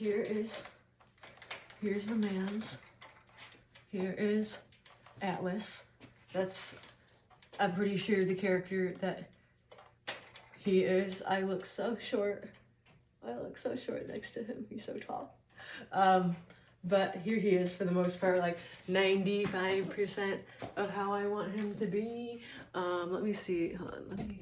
here's the man's. Here is Atlas. That's, I'm pretty sure, the character that he is. I look so short. I look so short next to him. He's so tall. But here he is for the most part, like 95% of how I want him to be. Let me see. Hold on. Let me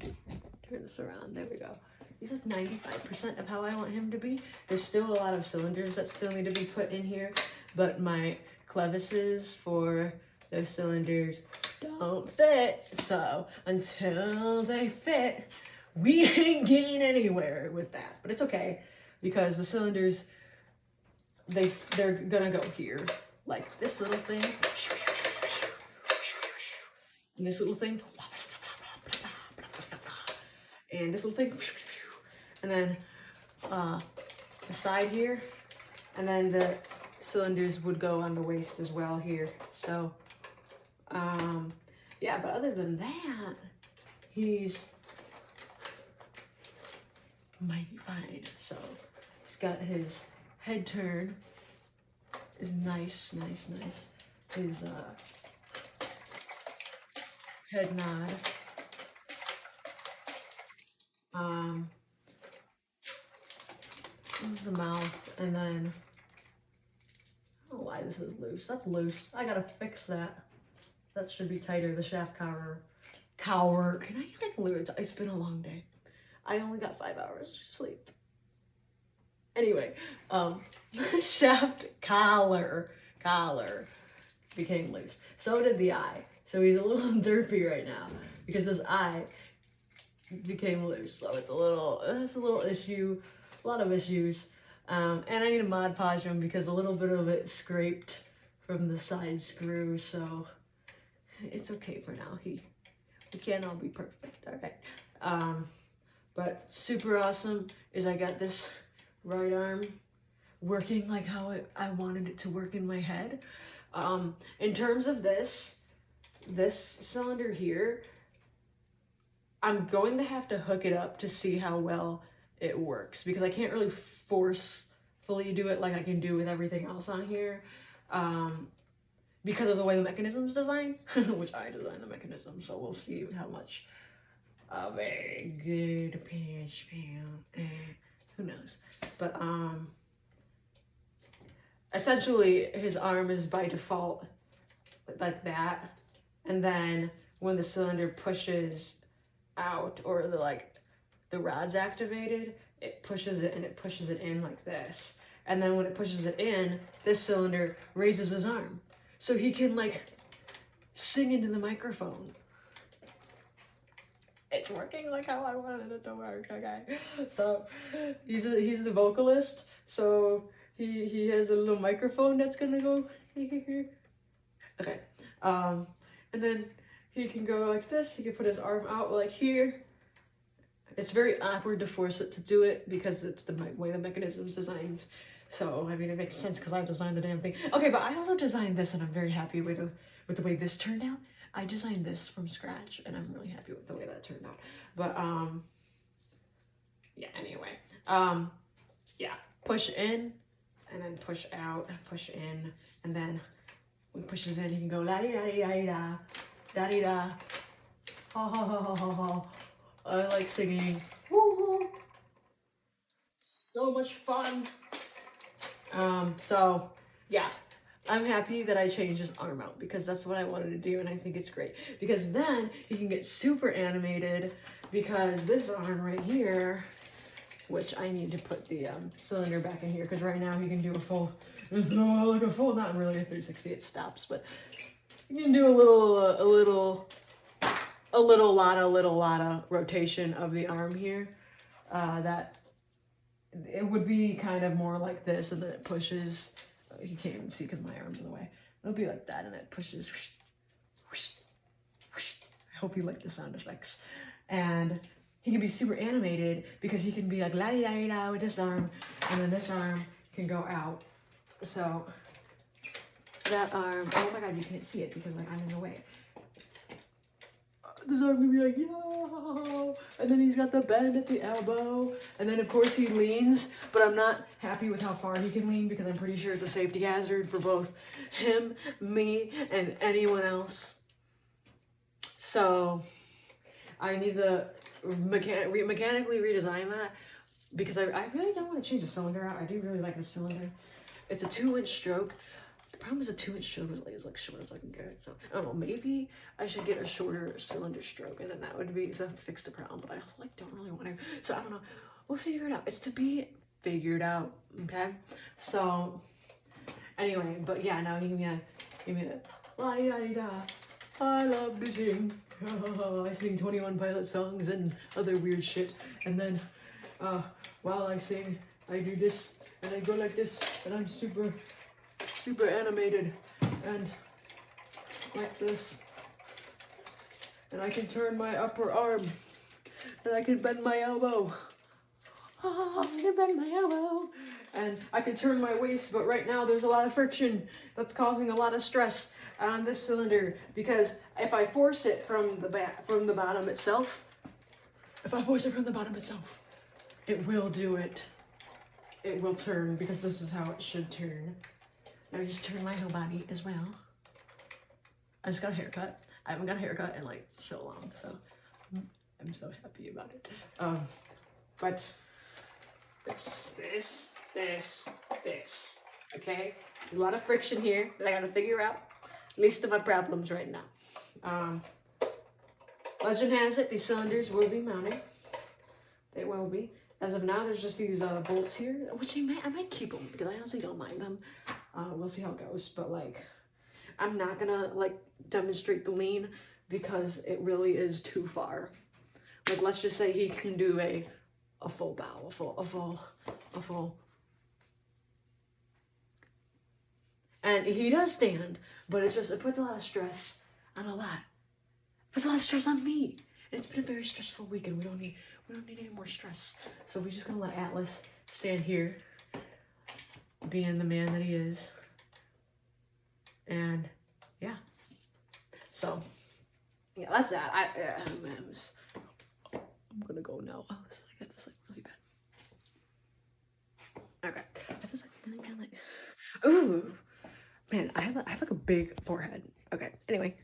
turn this around. There we go. He's like 95% of how I want him to be. There's still a lot of cylinders that still need to be put in here, but my clevises for those cylinders don't fit. So until they fit, we ain't getting anywhere with that. But it's okay, because the cylinders, they're gonna go here. Like this little thing. And this little thing. And this little thing. And then the side here. And then the cylinders would go on the waist as well here. So yeah, but other than that, he's mighty fine. So he's got his head turn is nice. His head nod. This is the mouth, and then I don't know why this is loose. That's loose. I gotta fix that. That should be tighter. The shaft cower. Can I like lure it? It's been a long day. I only got 5 hours of sleep. Anyway, shaft collar became loose. So did the eye. So he's a little derpy right now because his eye became loose. So it's a little issue, a lot of issues. And I need a Mod Podge him because a little bit of it scraped from the side screw. So it's okay for now. We can't all be perfect. All right. But super awesome is I got this right arm working like how I wanted it to work in my head. In terms of this cylinder here, I'm going to have to hook it up to see how well it works, because I can't really forcefully do it like I can do with everything else on here, because of the way the mechanism is designed, which I designed the mechanism, so we'll see how much of a good pitch feel. Who knows? But essentially his arm is by default like that, and then when the cylinder pushes out, or the rod's activated, it pushes it and it pushes it in like this, and then when it pushes it in, this cylinder raises his arm so he can like sing into the microphone. It's working like how I wanted it to work, okay? So he's the vocalist, so he has a little microphone that's gonna go okay. And then he can go like this. He can put his arm out like here. It's very awkward to force it to do it because it's the way the mechanism's designed. So I mean, it makes sense because I designed the damn thing. Okay, but I also designed this, and I'm very happy with the way this turned out. I designed this from scratch, and I'm really happy with the way that turned out. But yeah. Anyway, yeah. Push in, and then push out, and push in, and then when it pushes in, you can go la di da di da di da, da di da, ha ha ha ha ha ha. I like singing. Woo-hoo. So much fun. So yeah. I'm happy that I changed his arm out because that's what I wanted to do, and I think it's great. Because then he can get super animated, because this arm right here, which I need to put the cylinder back in here, because right now he can do a full, not really a 360, it stops, but you can do a little lot of rotation of the arm here. That it would be kind of more like this, and then it pushes. You can't even see because my arm's in the way. It'll be like that, and it pushes. Whoosh, whoosh, whoosh. I hope you like the sound effects. And he can be super animated because he can be like la di da di da with this arm, and then this arm can go out. So that arm, oh my god, you can't see it because like I'm in the way. this arm gonna be like, yo, and then he's got the bend at the elbow, and then of course he leans, but I'm not happy with how far he can lean because I'm pretty sure it's a safety hazard for both him, me, and anyone else. So I need to mechanically redesign that because I really don't want to change the cylinder out. I do really like the cylinder. It's a 2-inch stroke. The problem is a 2-inch stroke is like short as I can get. So I don't know, maybe I should get a shorter cylinder stroke and then that would fix the problem. But I also like don't really want to. So I don't know. We'll figure it out. It's to be figured out. Okay. So anyway, but yeah, now give me a la-di-da-di-da. I love to sing. I sing 21 Pilot songs and other weird shit. And then while I sing, I do this and I go like this and I'm super animated and like this. And I can turn my upper arm and I can bend my elbow. Oh, I can bend my elbow. And I can turn my waist, but right now there's a lot of friction that's causing a lot of stress on this cylinder because if I force it from the bottom itself, it will do it. It will turn because this is how it should turn. Now I just turn my whole body as well. I just got a haircut. I haven't got a haircut in like so long, so I'm so happy about it. But this. Okay, a lot of friction here that I gotta figure out. Least of my problems right now. Legend has it these cylinders will be mounted. They will be. As of now, there's just these bolts here, which I might keep them because I honestly don't mind them. We'll see how it goes, but like, I'm not gonna like demonstrate the lean because it really is too far. Like, let's just say he can do a full bow, a full. And he does stand, but it puts a lot of stress on a lot. It puts a lot of stress on me. And it's been a very stressful week and we don't need any more stress. So we're just gonna let Atlas stand here, being the man that he is. And yeah. So yeah, that's that. I'm gonna go now. Oh, I got this like really bad. Okay. I have this like really bad like ooh. Man, I have like a big forehead. Okay, anyway.